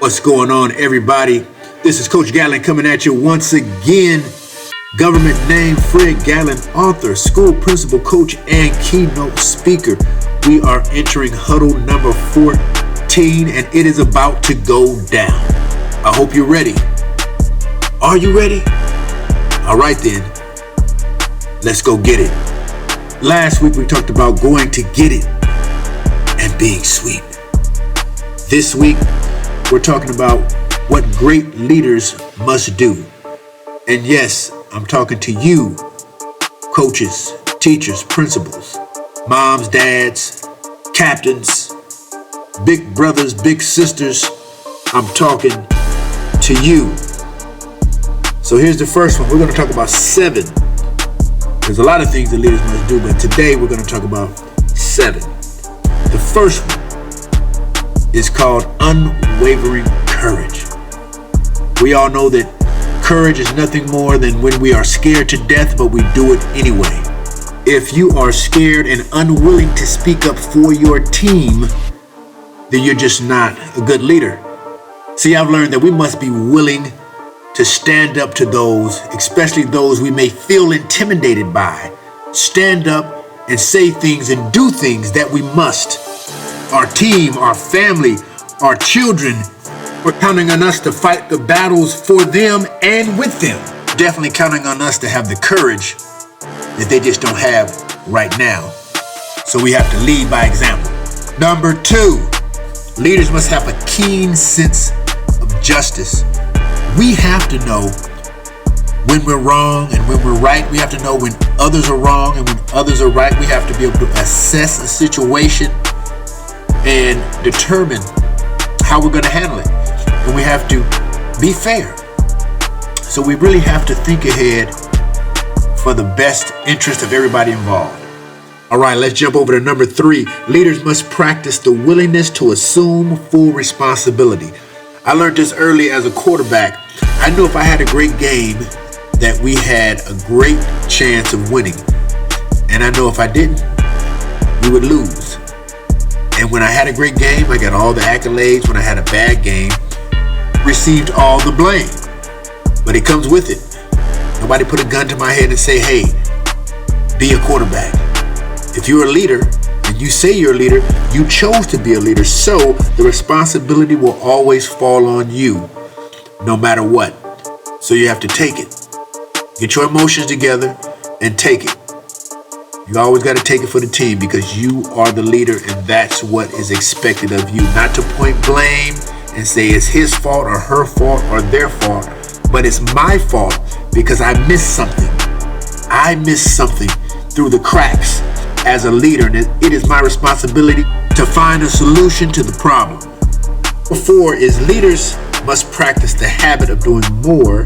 What's going on, everybody? This is Coach Gatlin coming at you once again. Government name Fred Gatlin, author, school principal, coach, and keynote speaker. We are entering Huddle number 14, and it is about to go down. I hope you're ready. Are you ready? All right then, let's go get it. Last week we talked about going to get it and being sweet. This week we're talking about what great leaders must do. And yes, I'm talking to you, coaches, teachers, principals, moms, dads, captains, big brothers, big sisters. I'm talking to you. So here's the first one. We're going to talk about 7. There's a lot of things that leaders must do, but today we're going to talk about 7. The first one is called unwavering courage. We all know that courage is nothing more than when we are scared to death, but we do it anyway. If you are scared and unwilling to speak up for your team, then you're just not a good leader. See, I've learned that we must be willing to stand up to those, especially those we may feel intimidated by. Stand up and say things and do things that we must. Our team, our family, our children, we're counting on us to fight the battles for them and with them. Definitely counting on us to have the courage that they just don't have right now. So we have to lead by example. Number 2, leaders must have a keen sense of justice. We have to know when we're wrong and when we're right. We have to know when others are wrong and when others are right. We have to be able to assess a situation and determine how we're going to handle it. And we have to be fair. So we really have to think ahead for the best interest of everybody involved. All right, let's jump over to number 3. Leaders must practice the willingness to assume full responsibility. I learned this early as a quarterback. I knew if I had a great game that we had a great chance of winning. And I know if I didn't, we would lose. And when I had a great game, I got all the accolades. When I had a bad game, received all the blame. But it comes with it. Nobody put a gun to my head and say, hey, be a quarterback. If you're a leader and you say you're a leader, you chose to be a leader. So the responsibility will always fall on you, no matter what. So you have to take it. Get your emotions together and take it. You always got to take it for the team because you are the leader and that's what is expected of you. Not to point blame and say it's his fault or her fault or their fault, but it's my fault because I missed something. I missed something through the cracks as a leader, and it is my responsibility to find a solution to the problem. Number 4 is leaders must practice the habit of doing more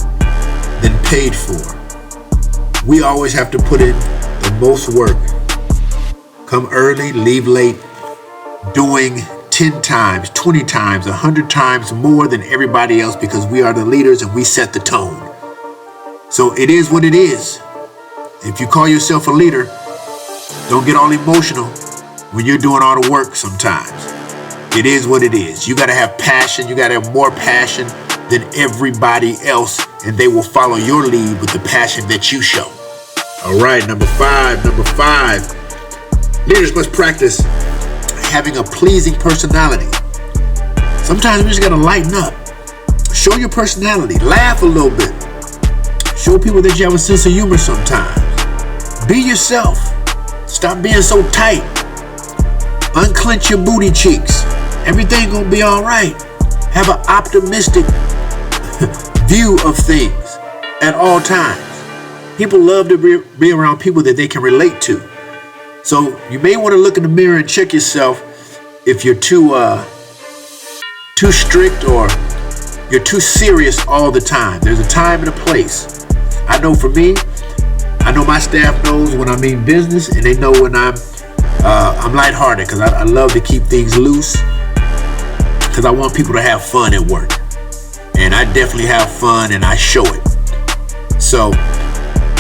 than paid for. We always have to put in the most work. Come early, leave late, doing 10 times, 20 times, 100 times more than everybody else because we are the leaders and we set the tone. So it is what it is. If you call yourself a leader, don't get all emotional when you're doing all the work sometimes. It is what it is. You got to have passion. You got to have more passion than everybody else, and they will follow your lead with the passion that you show. All right, number 5. Leaders must practice having a pleasing personality. Sometimes we just got to lighten up. Show your personality. Laugh a little bit. Show people that you have a sense of humor sometimes. Be yourself. Stop being so tight. Unclench your booty cheeks. Everything gonna be all right. Have an optimistic view of things at all times. People love to be around people that they can relate to. So you may want to look in the mirror and check yourself if you're too strict or you're too serious all the time. There's a time and a place. I know for me, I know my staff knows when I mean business, and they know when I'm lighthearted because I love to keep things loose because I want people to have fun at work. And I definitely have fun and I show it. So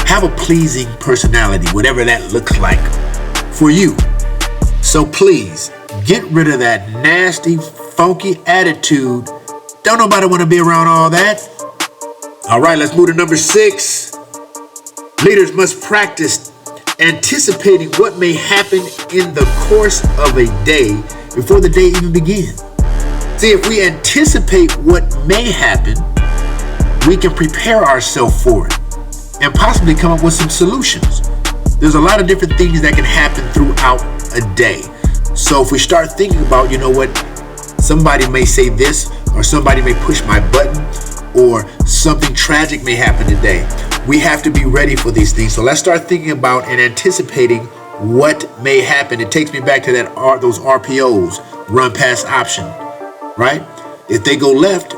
have a pleasing personality, whatever that looks like for you. So please get rid of that nasty, funky attitude Don't nobody want to be around all that. All right, let's move to number 6. Leaders must practice anticipating what may happen in the course of a day before the day even begins. See, if we anticipate what may happen, we can prepare ourselves for it and possibly come up with some solutions. There's a lot of different things that can happen throughout a day. So if we start thinking about, you know what, somebody may say this, or somebody may push my button, or something tragic may happen today, we have to be ready for these things. So let's start thinking about and anticipating what may happen. It takes me back to those RPOs, run past option, right? If they go left,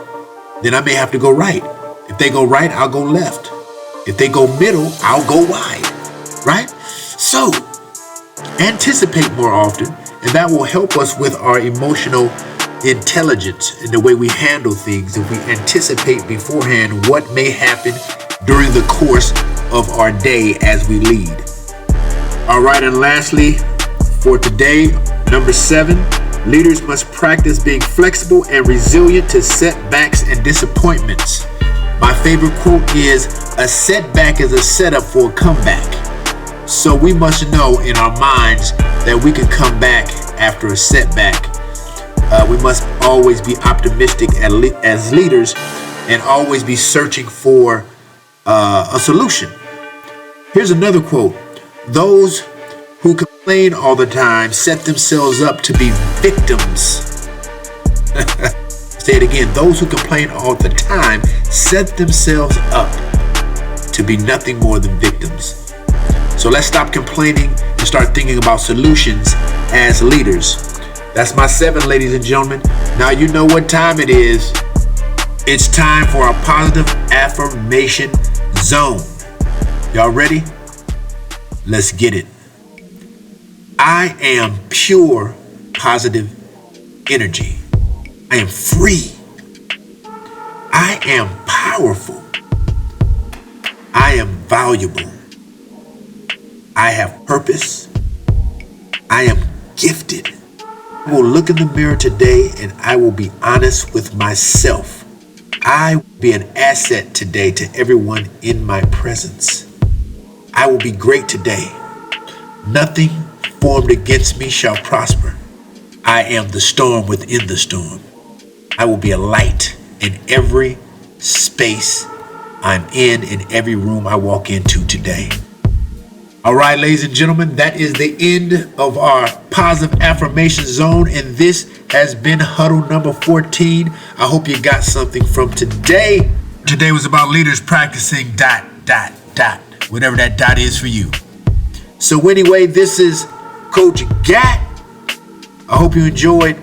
then I may have to go right. If they go right, I'll go left. If they go middle, I'll go wide, right? So anticipate more often, and that will help us with our emotional intelligence and the way we handle things. If we anticipate beforehand what may happen during the course of our day as we lead. All right, and lastly, for today, number 7, leaders must practice being flexible and resilient to setbacks and disappointments. My favorite quote is, a setback is a setup for a comeback. So we must know in our minds that we can come back after a setback. We must always be optimistic as leaders and always be searching for a solution. Here's another quote. Those who complain all the time set themselves up to be victims. Say it again. Those who complain all the time set themselves up to be nothing more than victims. So let's stop complaining and start thinking about solutions as leaders. That's my 7, ladies and gentlemen. Now you know what time it is. It's time for our positive affirmation zone. Y'all ready? Let's get it. I am pure positive energy. I am free. I am powerful. I am valuable. I have purpose. I am gifted. I will look in the mirror today and I will be honest with myself. I will be an asset today to everyone in my presence. I will be great today. Nothing formed against me shall prosper. I am the storm within the storm. I will be a light in every space I'm in every room I walk into today. All right, ladies and gentlemen, that is the end of our positive affirmation zone, and this has been Huddle number 14. I hope you got something from today. Today was about leaders practicing ... whatever that dot is for you. So anyway, this is Coach Gat. I hope you enjoyed.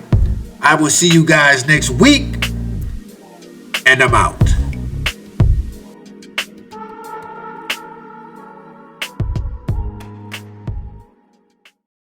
I will see you guys next week, and I'm out.